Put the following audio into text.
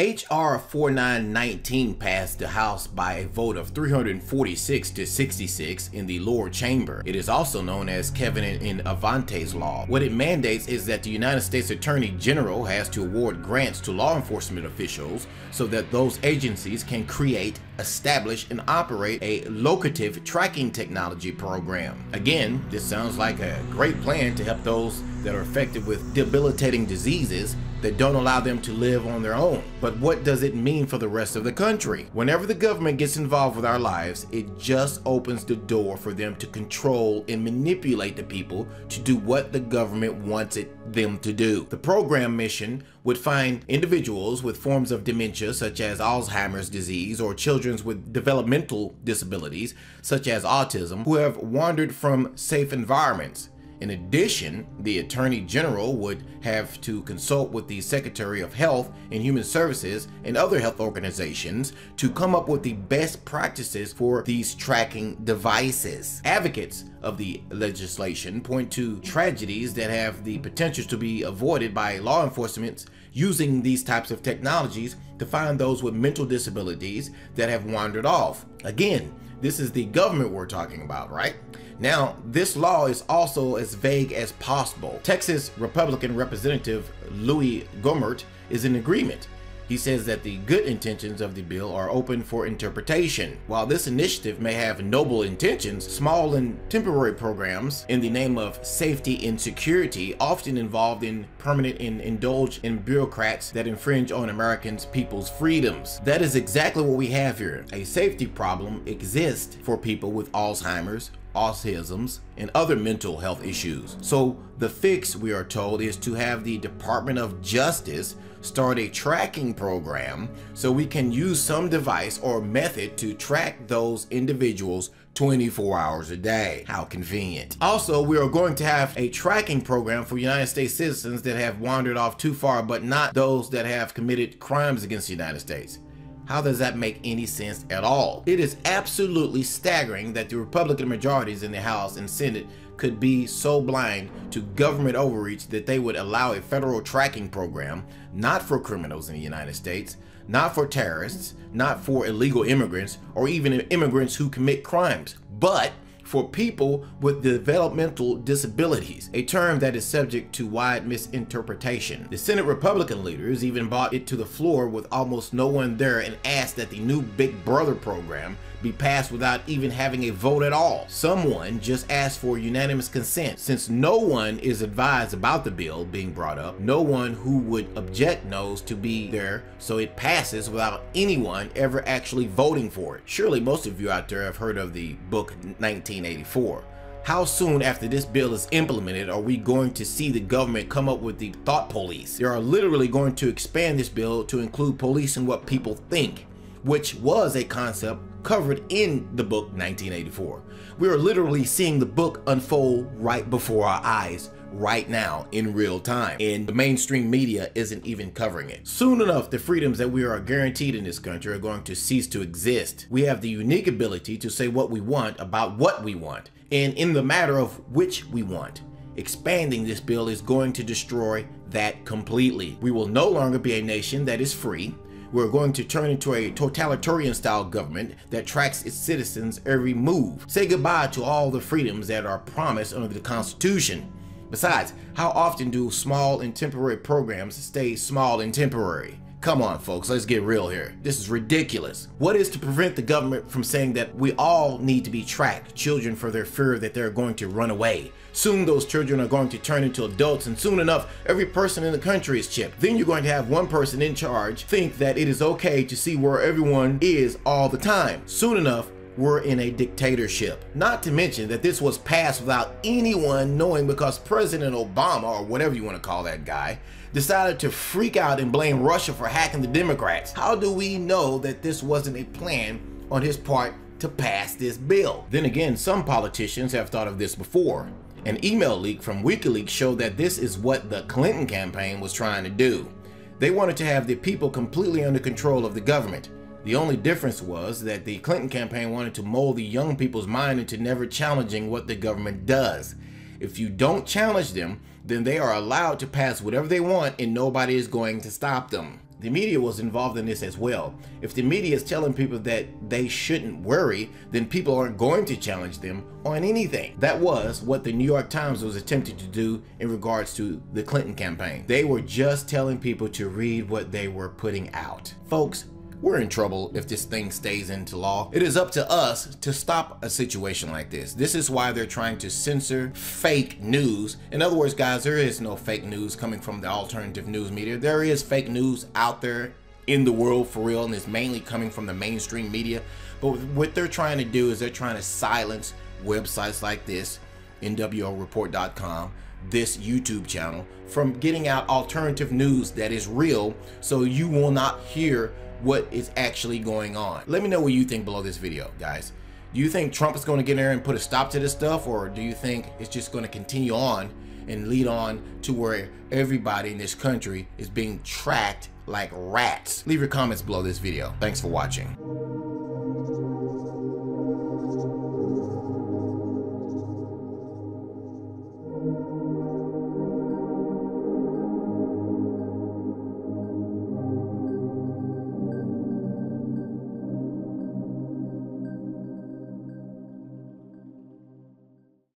H.R. 4919 passed the House by a vote of 346 to 66 in the lower chamber. It is also known as Kevin in Avante's law. What it mandates is that the United States Attorney General has to award grants to law enforcement officials so that those agencies can create, establish, and operate a locative tracking technology program. Again, this sounds like a great plan to help those that are affected with debilitating diseases that don't allow them to live on their own. But what does it mean for the rest of the country? Whenever the government gets involved with our lives, it just opens the door for them to control and manipulate the people to do what the government wants them to do. The program mission would find individuals with forms of dementia such as Alzheimer's disease or children with developmental disabilities such as autism who have wandered from safe environments. In addition, the Attorney General would have to consult with the Secretary of Health and Human Services and other health organizations to come up with the best practices for these tracking devices. Advocates of the legislation point to tragedies that have the potential to be avoided by law enforcement using these types of technologies to find those with mental disabilities that have wandered off. Again, this is the government we're talking about, right? Now, this law is also as vague as possible. Texas Republican Representative Louis Gohmert is in agreement. He says that the good intentions of the bill are open for interpretation. While this initiative may have noble intentions, small and temporary programs in the name of safety and security often involved in permanent and indulge in bureaucrats that infringe on Americans' people's freedoms. That is exactly what we have here. A safety problem exists for people with Alzheimer's, autism, and other mental health issues. So the fix, we are told, is to have the Department of Justice start a tracking program so we can use some device or method to track those individuals 24 hours a day. How convenient. Also, we are going to have a tracking program for United States citizens that have wandered off too far, but not those that have committed crimes against the United States. How does that make any sense at all? It is absolutely staggering that the Republican majorities in the House and Senate could be so blind to government overreach that they would allow a federal tracking program, not for criminals in the United States, not for terrorists, not for illegal immigrants, or even immigrants who commit crimes, but for people with developmental disabilities, a term that is subject to wide misinterpretation. The Senate Republican leaders even brought it to the floor with almost no one there and asked that the new Big Brother program be passed without even having a vote at all. Someone just asked for unanimous consent. Since no one is advised about the bill being brought up, no one who would object knows to be there, so it passes without anyone ever actually voting for it. Surely most of you out there have heard of the book 1984. How soon after this bill is implemented are we going to see the government come up with the thought police? They are literally going to expand this bill to include policing what people think, which was a concept covered in the book 1984. We are literally seeing the book unfold right before our eyes right now in real time, and the mainstream media isn't even covering it. Soon enough, the freedoms that we are guaranteed in this country are going to cease to exist. We have the unique ability to say what we want about what we want, and in the matter of which we want. Expanding this bill is going to destroy that completely. We will no longer be a nation that is free. We're going to turn into a totalitarian style government that tracks its citizens' every move. Say goodbye to all the freedoms that are promised under the Constitution. Besides, how often do small and temporary programs stay small and temporary? Come on, folks, let's get real here. This is ridiculous. What is to prevent the government from saying that we all need to be tracked? Children, for their fear that they're going to run away. Soon those children are going to turn into adults, and soon enough, every person in the country is chipped. Then you're going to have one person in charge think that it is okay to see where everyone is all the time. Soon enough, we're in a dictatorship. Not to mention that this was passed without anyone knowing, because President Obama, or whatever you want to call that guy, decided to freak out and blame Russia for hacking the Democrats. How do we know that this wasn't a plan on his part to pass this bill? Then again, some politicians have thought of this before. An email leak from WikiLeaks showed that this is what the Clinton campaign was trying to do. They wanted to have the people completely under control of the government. The only difference was that the Clinton campaign wanted to mold the young people's mind into never challenging what the government does. If you don't challenge them, then they are allowed to pass whatever they want and nobody is going to stop them. The media was involved in this as well. If the media is telling people that they shouldn't worry, then people aren't going to challenge them on anything. That was what the New York Times was attempting to do in regards to the Clinton campaign. They were just telling people to read what they were putting out. Folks, we're in trouble if this thing stays into law. It is up to us to stop a situation like this. This is why they're trying to censor fake news. In other words, guys, there is no fake news coming from the alternative news media. There is fake news out there in the world for real, and it's mainly coming from the mainstream media. But what they're trying to do is they're trying to silence websites like this, nwreport.com, this YouTube channel, from getting out alternative news that is real, so you will not hear what is actually going on. Let me know what you think below this video, guys. Do you think Trump is going to get in there and put a stop to this stuff, or do you think it's just going to continue on and lead on to where everybody in this country is being tracked like rats? Leave your comments below this video. Thanks for watching.